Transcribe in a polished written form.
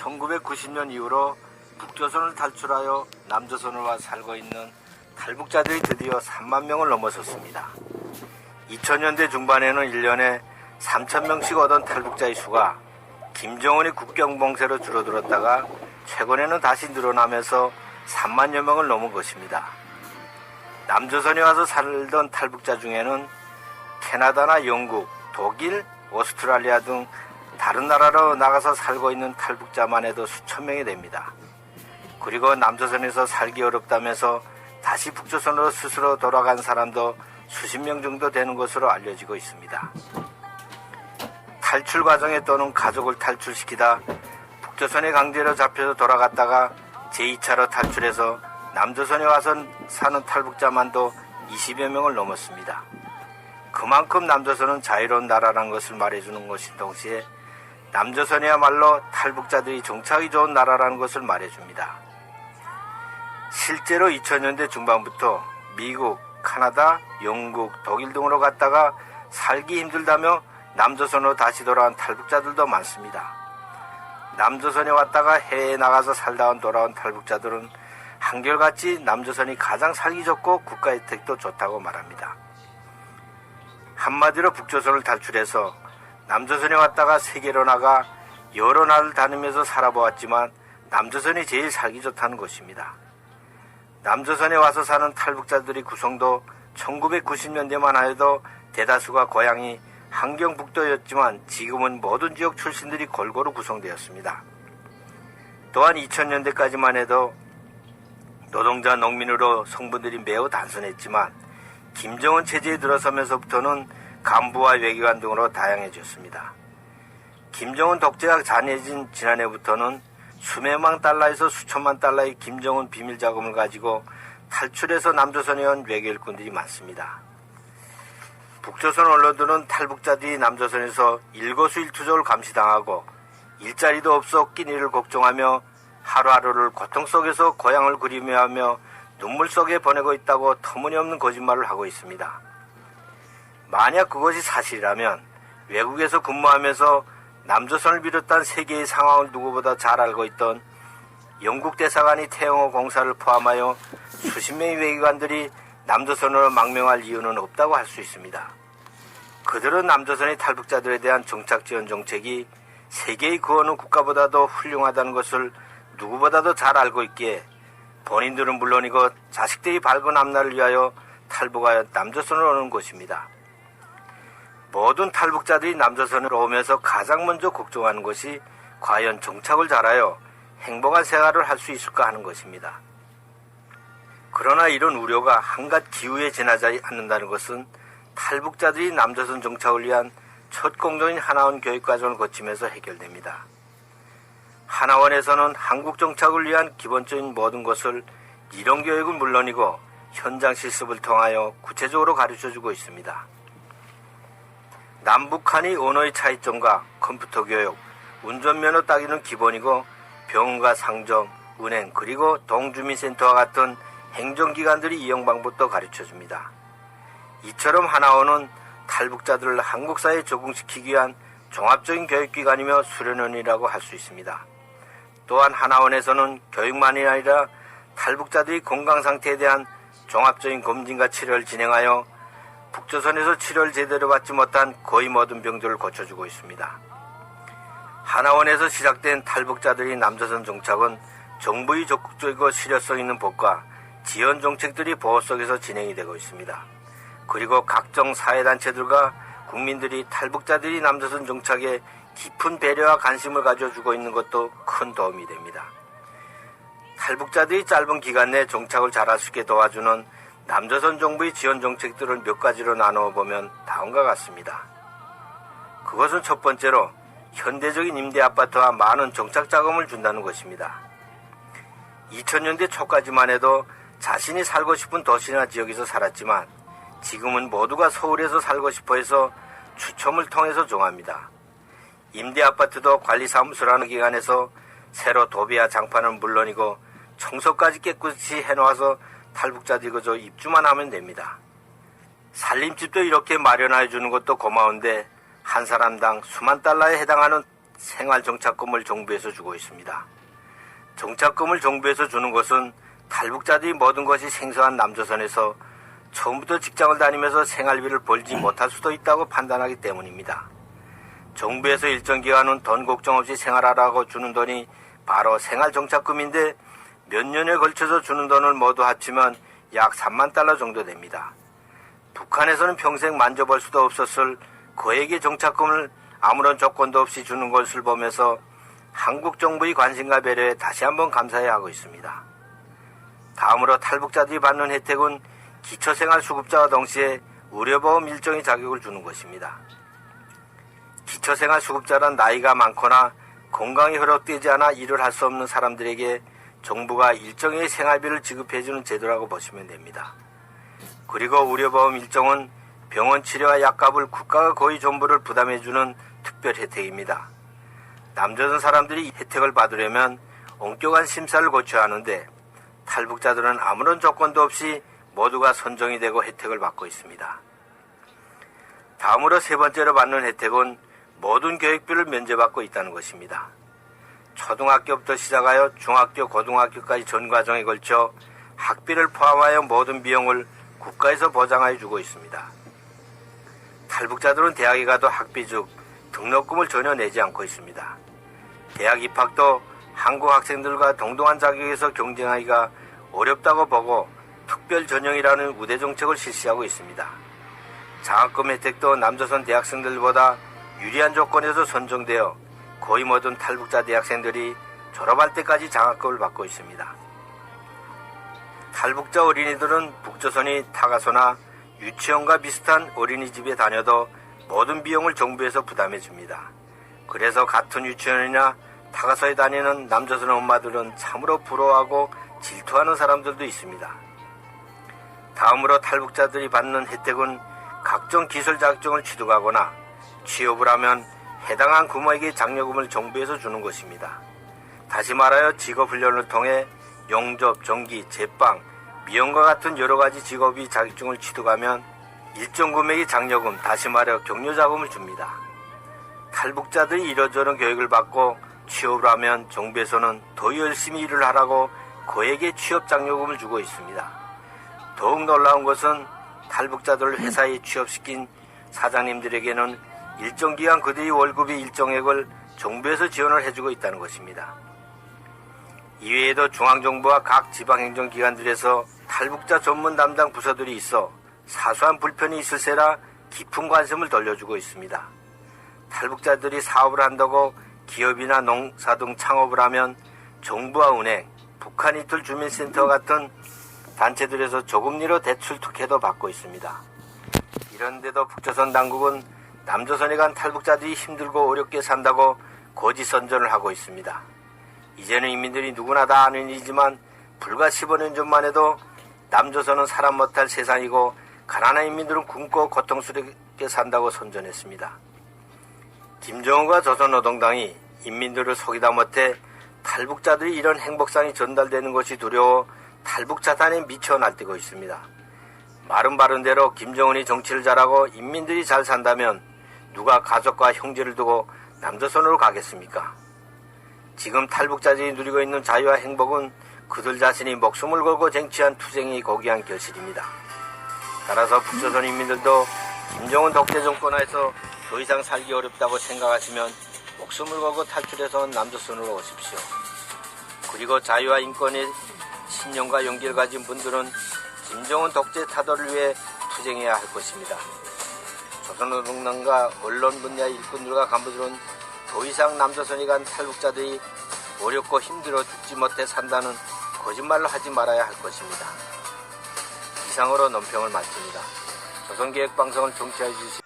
1990년 이후로 북조선을 탈출하여 남조선으로 와 살고 있는 탈북자들이 드디어 3만 명을 넘어섰습니다. 2000년대 중반에는 1년에 3,000명씩 오던 탈북자의 수가 김정은의 국경 봉쇄로 줄어들었다가 최근에는 다시 늘어나면서 3만여 명을 넘은 것입니다. 남조선에 와서 살던 탈북자 중에는 캐나다나 영국, 독일, 오스트랄리아 등 다른 나라로 나가서 살고 있는 탈북자만 해도 수천 명이 됩니다. 그리고 남조선에서 살기 어렵다면서 다시 북조선으로 스스로 돌아간 사람도 수십 명 정도 되는 것으로 알려지고 있습니다. 탈출 과정에 또는 가족을 탈출시키다 북조선에 강제로 잡혀서 돌아갔다가 제2차로 탈출해서 남조선에 와서 사는 탈북자만도 20여 명을 넘었습니다. 그만큼 남조선은 자유로운 나라라는 것을 말해주는 것인 동시에 남조선이야말로 탈북자들이 정착이 좋은 나라라는 것을 말해줍니다. 실제로 2000년대 중반부터 미국, 카나다, 영국, 독일 등으로 갔다가 살기 힘들다며 남조선으로 다시 돌아온 탈북자들도 많습니다. 남조선에 왔다가 해외에 나가서 살다 돌아온 탈북자들은 한결같이 남조선이 가장 살기 좋고 국가 혜택도 좋다고 말합니다. 한마디로 북조선을 탈출해서 남조선에 왔다가 세계로 나가 여러 나라를 다니면서 살아보았지만 남조선이 제일 살기 좋다는 것입니다. 남조선에 와서 사는 탈북자들의 구성도 1990년대만 하여도 대다수가 고향이 함경북도였지만 지금은 모든 지역 출신들이 골고루 구성되었습니다. 또한 2000년대까지만 해도 노동자 농민으로 성분들이 매우 단순했지만 김정은 체제에 들어서면서부터는 간부와 외교관 등으로 다양해졌습니다. 김정은 독재가 잔해진 지난해부터는 수백만 달러에서 수천만 달러의 김정은 비밀 자금을 가지고 탈출해서 남조선에 온 외교일꾼들이 많습니다. 북조선 언론들은 탈북자들이 남조선에서 일거수일투족을 감시당하고 일자리도 없어 끼니를 걱정하며 하루하루를 고통 속에서 고향을 그리워하며 눈물 속에 보내고 있다고 터무니없는 거짓말을 하고 있습니다. 만약 그것이 사실이라면 외국에서 근무하면서 남조선을 비롯한 세계의 상황을 누구보다 잘 알고 있던 영국 대사관이 태영호 공사를 포함하여 수십 명의 외교관들이 남조선으로 망명할 이유는 없다고 할 수 있습니다. 그들은 남조선의 탈북자들에 대한 정착지원 정책이 세계의 그 어느 국가보다도 훌륭하다는 것을 누구보다도 잘 알고 있기에 본인들은 물론이고 자식들이 밝은 앞날을 위하여 탈북하여 남조선으로 오는 것입니다. 모든 탈북자들이 남조선으로 오면서 가장 먼저 걱정하는 것이 과연 정착을 잘하여 행복한 생활을 할 수 있을까 하는 것입니다. 그러나 이런 우려가 한갓 기후에 지나지 않는다는 것은 탈북자들이 남조선 정착을 위한 첫 공정인 하나원 교육과정을 거치면서 해결됩니다. 하나원에서는 한국 정착을 위한 기본적인 모든 것을 이론 교육은 물론이고 현장 실습을 통하여 구체적으로 가르쳐주고 있습니다. 남북한의 언어의 차이점과 컴퓨터 교육, 운전면허 따기는 기본이고 병원과 상점, 은행 그리고 동주민센터와 같은 행정기관들이 이용 방법도 가르쳐줍니다. 이처럼 하나원은 탈북자들을 한국 사회에 적응시키기 위한 종합적인 교육기관이며 수련원이라고 할 수 있습니다. 또한 하나원에서는 교육만이 아니라 탈북자들의 건강상태에 대한 종합적인 검진과 치료를 진행하여 북조선에서 치료를 제대로 받지 못한 거의 모든 병들을 고쳐주고 있습니다. 하나원에서 시작된 탈북자들의 남조선 정착은 정부의 적극적이고 실효성 있는 법과 지원 정책들이 보호 속에서 진행이 되고 있습니다. 그리고 각종 사회단체들과 국민들이 탈북자들이 남조선 정착에 깊은 배려와 관심을 가져주고 있는 것도 큰 도움이 됩니다. 탈북자들이 짧은 기간 내 정착을 잘할 수 있게 도와주는 남조선 정부의 지원 정책들을 몇 가지로 나누어 보면 다음과 같습니다. 그것은 첫 번째로 현대적인 임대아파트와 많은 정착 자금을 준다는 것입니다. 2000년대 초까지만 해도 자신이 살고 싶은 도시나 지역에서 살았지만 지금은 모두가 서울에서 살고 싶어 해서 추첨을 통해서 정합니다. 임대아파트도 관리사무소라는 기관에서 새로 도배와 장판은 물론이고 청소까지 깨끗이 해놓아서 탈북자들이 그저 입주만 하면 됩니다. 살림집도 이렇게 마련해 주는 것도 고마운데 한 사람당 수만 달러에 해당하는 생활정착금을 정부에서 주고 있습니다. 정착금을 정부에서 주는 것은 탈북자들이 모든 것이 생소한 남조선에서 처음부터 직장을 다니면서 생활비를 벌지 못할 수도 있다고 판단하기 때문입니다. 정부에서 일정 기간은 돈 걱정 없이 생활하라고 주는 돈이 바로 생활정착금인데 몇 년에 걸쳐서 주는 돈을 모두 합치면 약 3만 달러 정도 됩니다. 북한에서는 평생 만져볼 수도 없었을 거액의 정착금을 아무런 조건도 없이 주는 것을 보면서 한국 정부의 관심과 배려에 다시 한번 감사해야 하고 있습니다. 다음으로 탈북자들이 받는 혜택은 기초생활수급자와 동시에 의료보험 일정의 자격을 주는 것입니다. 기초생활수급자란 나이가 많거나 건강이 허락되지 않아 일을 할 수 없는 사람들에게 정부가 일정의 생활비를 지급해주는 제도라고 보시면 됩니다. 그리고 의료보험 일정은 병원 치료와 약값을 국가가 거의 전부를 부담해주는 특별 혜택입니다. 남조선 사람들이 이 혜택을 받으려면 엄격한 심사를 거쳐야 하는데 탈북자들은 아무런 조건도 없이 모두가 선정이 되고 혜택을 받고 있습니다. 다음으로 세 번째로 받는 혜택은 모든 교육비를 면제받고 있다는 것입니다. 초등학교부터 시작하여 중학교, 고등학교까지 전 과정에 걸쳐 학비를 포함하여 모든 비용을 국가에서 보장하여 주고 있습니다. 탈북자들은 대학에 가도 학비 즉 등록금을 전혀 내지 않고 있습니다. 대학 입학도 한국 학생들과 동등한 자격에서 경쟁하기가 어렵다고 보고 특별 전형이라는 우대 정책을 실시하고 있습니다. 장학금 혜택도 남조선 대학생들보다 유리한 조건에서 선정되어 거의 모든 탈북자 대학생들이 졸업할 때까지 장학금을 받고 있습니다. 탈북자 어린이들은 북조선이 타가소나 유치원과 비슷한 어린이집에 다녀도 모든 비용을 정부에서 부담해 줍니다. 그래서 같은 유치원이나 타가소에 다니는 남조선 엄마들은 참으로 부러워하고 질투하는 사람들도 있습니다. 다음으로 탈북자들이 받는 혜택은 각종 기술 자격증을 취득하거나 취업을 하면 해당한 부모에게 장려금을 정부에서 주는 것입니다. 다시 말하여 직업훈련을 통해 용접, 전기, 제빵, 미용과 같은 여러가지 직업이 자격증을 취득하면 일정 금액의 장려금, 다시 말하여 격려자금을 줍니다. 탈북자들이 이러저런 교육을 받고 취업을 하면 정부에서는 더 열심히 일을 하라고 거액의 취업 장려금을 주고 있습니다. 더욱 놀라운 것은 탈북자들을 회사에 취업시킨 사장님들에게는 일정 기간 그들의 월급의 일정액을 정부에서 지원을 해주고 있다는 것입니다. 이외에도 중앙정부와 각 지방행정기관들에서 탈북자 전문 담당 부서들이 있어 사소한 불편이 있을세라 깊은 관심을 돌려주고 있습니다. 탈북자들이 사업을 한다고 기업이나 농사 등 창업을 하면 정부와 은행, 북한 이틀 주민센터 같은 단체들에서 조금리로 대출 특혜도 받고 있습니다. 이런데도 북조선 당국은 남조선에 간 탈북자들이 힘들고 어렵게 산다고 거짓 선전을 하고 있습니다. 이제는 인민들이 누구나 다 아는 일이지만 불과 15년 전만 해도 남조선은 사람 못할 세상이고 가난한 인민들은 굶고 고통스럽게 산다고 선전했습니다. 김정은과 조선노동당이 인민들을 속이다 못해 탈북자들이 이런 행복상이 전달되는 것이 두려워 탈북 자탄에 미쳐 날뛰고 있습니다. 말은 바른 대로 김정은이 정치를 잘하고 인민들이 잘 산다면 누가 가족과 형제를 두고 남조선으로 가겠습니까? 지금 탈북자들이 누리고 있는 자유와 행복은 그들 자신이 목숨을 걸고 쟁취한 투쟁이 고귀한 결실입니다. 따라서 북조선 인민들도 김정은 독재 정권하에서 더 이상 살기 어렵다고 생각하시면 목숨을 걸고 탈출해서 남조선으로 오십시오. 그리고 자유와 인권의 신념과 용기를 가진 분들은 김정은 독재 타도를 위해 투쟁해야 할 것입니다. 조선노동당과 언론 분야의 일꾼들과 간부들은 더 이상 남조선에 간 탈북자들이 어렵고 힘들어 죽지 못해 산다는 거짓말로 하지 말아야 할 것입니다. 이상으로 논평을 마칩니다. 조선개혁방송을 청취해 주신